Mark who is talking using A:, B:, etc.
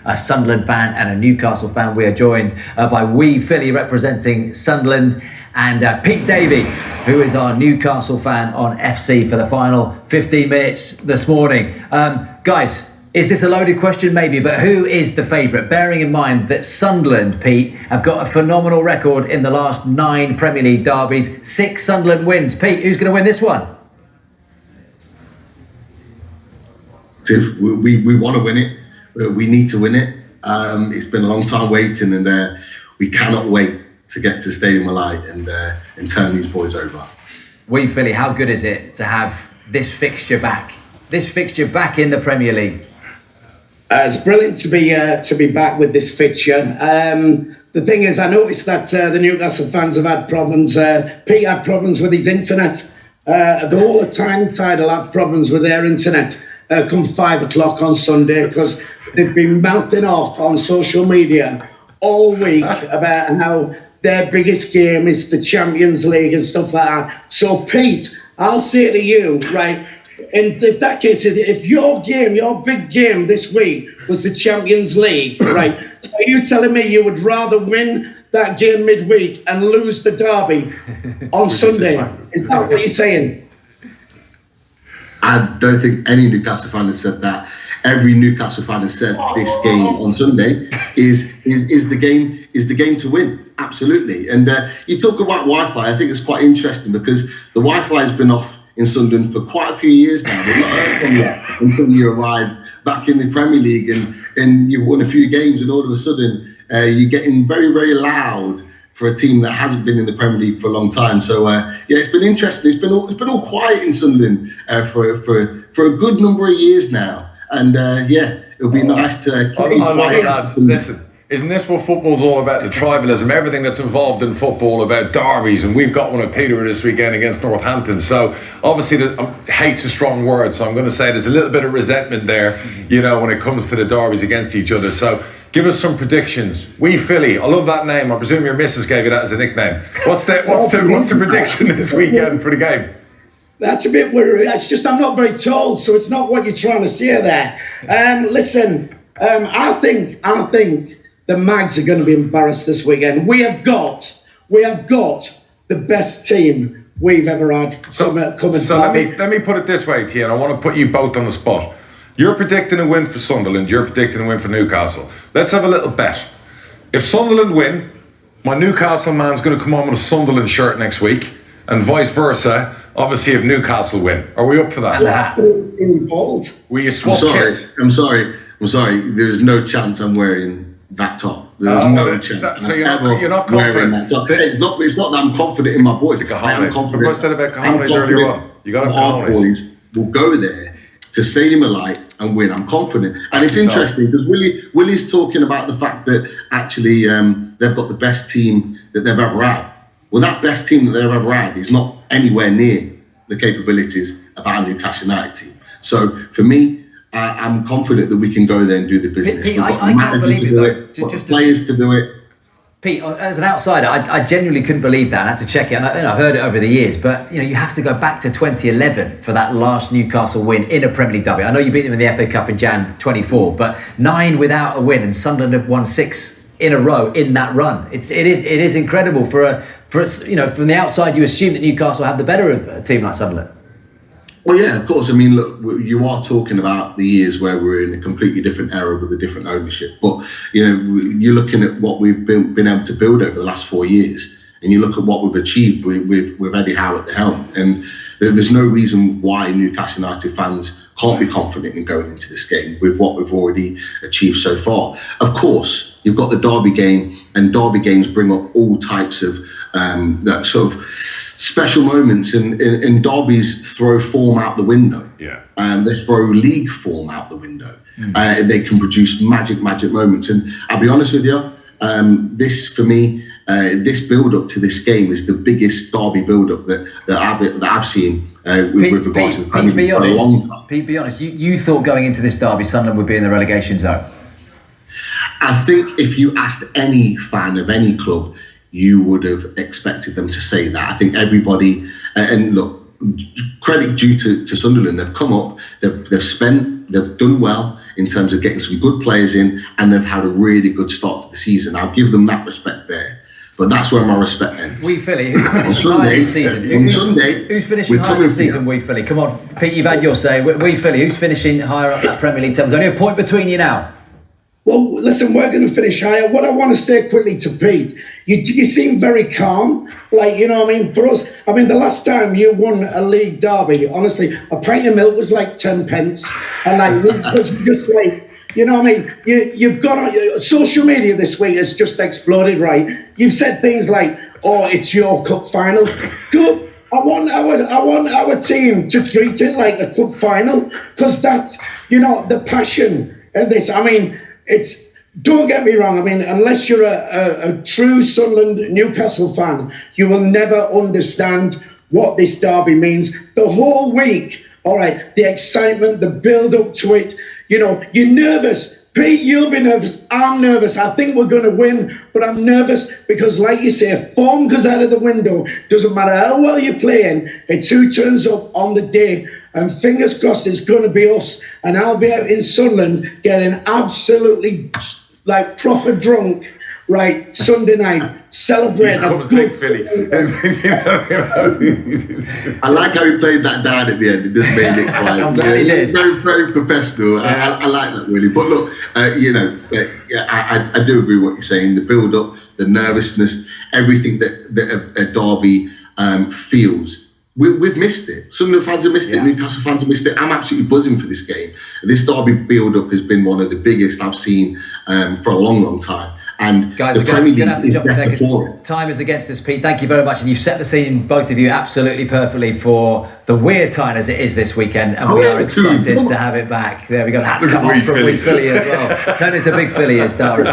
A: a Sunderland fan and a Newcastle fan. We are joined by Phillie representing Sunderland, and Pete Davey, who is our Newcastle fan on FC for the final 15 minutes this morning. Guys, is this a loaded question? Maybe, but who is the favourite? Bearing in mind that Sunderland, Pete, have got a phenomenal record in the last 9 Premier League derbies, 6 Sunderland wins. Pete, who's going to win this one?
B: We want to win it. We need to win it. It's been a long time waiting, and we cannot wait to get to Stadium of Light and turn these boys over.
A: Phillie, how good is it to have this fixture back? This fixture back in the Premier League.
C: It's brilliant to be back with this fixture. The thing is, I noticed that the Newcastle fans have had problems. Pete had problems with his internet. The whole of Tyneside will have problems with their internet come 5 o'clock on Sunday, because they've been mouthing off on social media all week about how their biggest game is the Champions League and stuff like that. So, Pete, I'll say to you, right, and if that case, if your big game this week was the Champions League, right, are you telling me you would rather win that game midweek and lose the derby on Sunday? Is that what you're saying?
B: I don't think any Newcastle fan has said that. Every Newcastle fan has said this game on Sunday is the game to win. Absolutely. And you talk about Wi-Fi. I think it's quite interesting because the Wi-Fi has been off in Sunderland for quite a few years now. We've not heard from you until you arrived back in the Premier League and you've won a few games, and all of a sudden you're getting very, very loud for a team that hasn't been in the Premier League for a long time. So it's been interesting. It's been all quiet in Sunderland for a good number of years now. And it'll be nice to keep it quiet.
D: Listen, isn't this what football's all about? The tribalism, everything that's involved in football about derbies, and we've got one at Peterborough this weekend against Northampton. So obviously, hate's a strong word. So I'm going to say there's a little bit of resentment there, when it comes to the derbies against each other. So give us some predictions. Phillie, I love that name. I presume your missus gave you that as a nickname. What's the prediction this weekend for the game?
C: That's a bit weird. It's just I'm not very tall, so it's not what you're trying to say there. Listen, I think the Mags are going to be embarrassed this weekend. We have got the best team we've ever had.
D: So let me put it this way, Tian. I want to put you both on the spot. You're predicting a win for Sunderland. You're predicting a win for Newcastle. Let's have a little bet. If Sunderland win, my Newcastle man's going to come on with a Sunderland shirt next week, and vice versa. Obviously, if Newcastle win, are we up for that? Will you swap kits?
B: I'm sorry. There's no chance I'm wearing that top. There's no chance.
D: So you're not confident.
B: That top. It's not that I'm confident in my boys.
D: I am confident. What I said about cojones earlier on. You got
B: our boys will go there to Stadium of Light and win. I'm confident. And it's interesting because Willie's talking about the fact that actually they've got the best team that they've ever had. Well, that best team that they've ever had is not anywhere near the capabilities of our Newcastle United team. So for me, I'm confident that we can go there and do the business.
A: Pete,
B: We've got the manager to do it, we've got the players to do it.
A: Pete, as an outsider, I genuinely couldn't believe that. I had to check it, and I've heard it over the years. But you have to go back to 2011 for that last Newcastle win in a Premier League derby. I know you beat them in the FA Cup in Jan 24, but 9 without a win, and Sunderland have won 6 in a row in that run. It is incredible for from the outside you assume that Newcastle have the better of a team like Sunderland.
B: Well, yeah, of course. I mean, look, you are talking about the years where we're in a completely different era with a different ownership. But you're looking at what we've been able to build over the last 4 years, and you look at what we've achieved with Eddie Howe at the helm. And there's no reason why Newcastle United fans can't be confident in going into this game with what we've already achieved so far. Of course, you've got the derby game, and derby games bring up all types of that sort of special moments, and derbies throw form out the window.
D: Yeah.
B: They throw league form out the window. They can produce magic moments. And I'll be honest with you, this for me, this build-up to this game is the biggest derby build-up that I've seen with regards to the Premier League for a long time.
A: Pete, be honest, you thought going into this derby Sunderland would be in the relegation zone?
B: I think if you asked any fan of any club, you would have expected them to say that. I think everybody, and look, credit due to Sunderland, they've come up, they've spent, they've done well, in terms of getting some good players in, and they've had a really good start to the season. I'll give them that respect there. But that's where my respect ends.
A: Philly, who's finishing higher this season?
B: On Sunday,
A: who's finishing higher this season? Philly. Come on, Pete, you've had your say. Philly, who's finishing higher up that Premier League table? There's only a point between you now.
C: Well, listen, we're going to finish higher. What I want to say quickly to Pete, you seem very calm. Like, you know what I mean? For us, I mean, the last time you won a league derby, honestly, a pint of milk was like 10 pence. And like, it was just like, you know what I mean? You've got on social media this week has just exploded, right? You've said things like, "Oh, it's your cup final." Good. I want our team to treat it like a cup final, because that's, you know, the passion and this. I mean, it's. Don't get me wrong. I mean, unless you're a true Sunderland Newcastle fan, you will never understand what this derby means. The whole week, all right, the excitement, the build up to it. You know, you're nervous. Pete, you'll be nervous. I'm nervous. I think we're going to win, but I'm nervous because, like you say, if form goes out of the window, doesn't matter how well you're playing, it's who turns up on the day. And fingers crossed it's going to be us. And I'll be out in Sunderland getting absolutely, like, proper drunk, right, Sunday night, celebrating a good
D: Philly.
B: I like how he played that down at the end. It just made it quite
A: I'm glad he did.
B: Very, very professional. I like that, really. But look, you know, I do agree with what you're saying. The build-up, the nervousness, everything that a derby feels. We've missed it. Sunderland fans have missed it. Newcastle fans have missed it. I'm absolutely buzzing for this game. This derby build-up has been one of the biggest I've seen for a long, long time. And
A: guys,
B: the Premier League is
A: jump
B: better for it.
A: Time is against us, Pete. Thank you very much. And you've set the scene, both of you, absolutely perfectly for the weird time as it is this weekend. And we are excited to have it back. There we go. That's come off from Big Philly as well. Turn into Big Philly as Dara.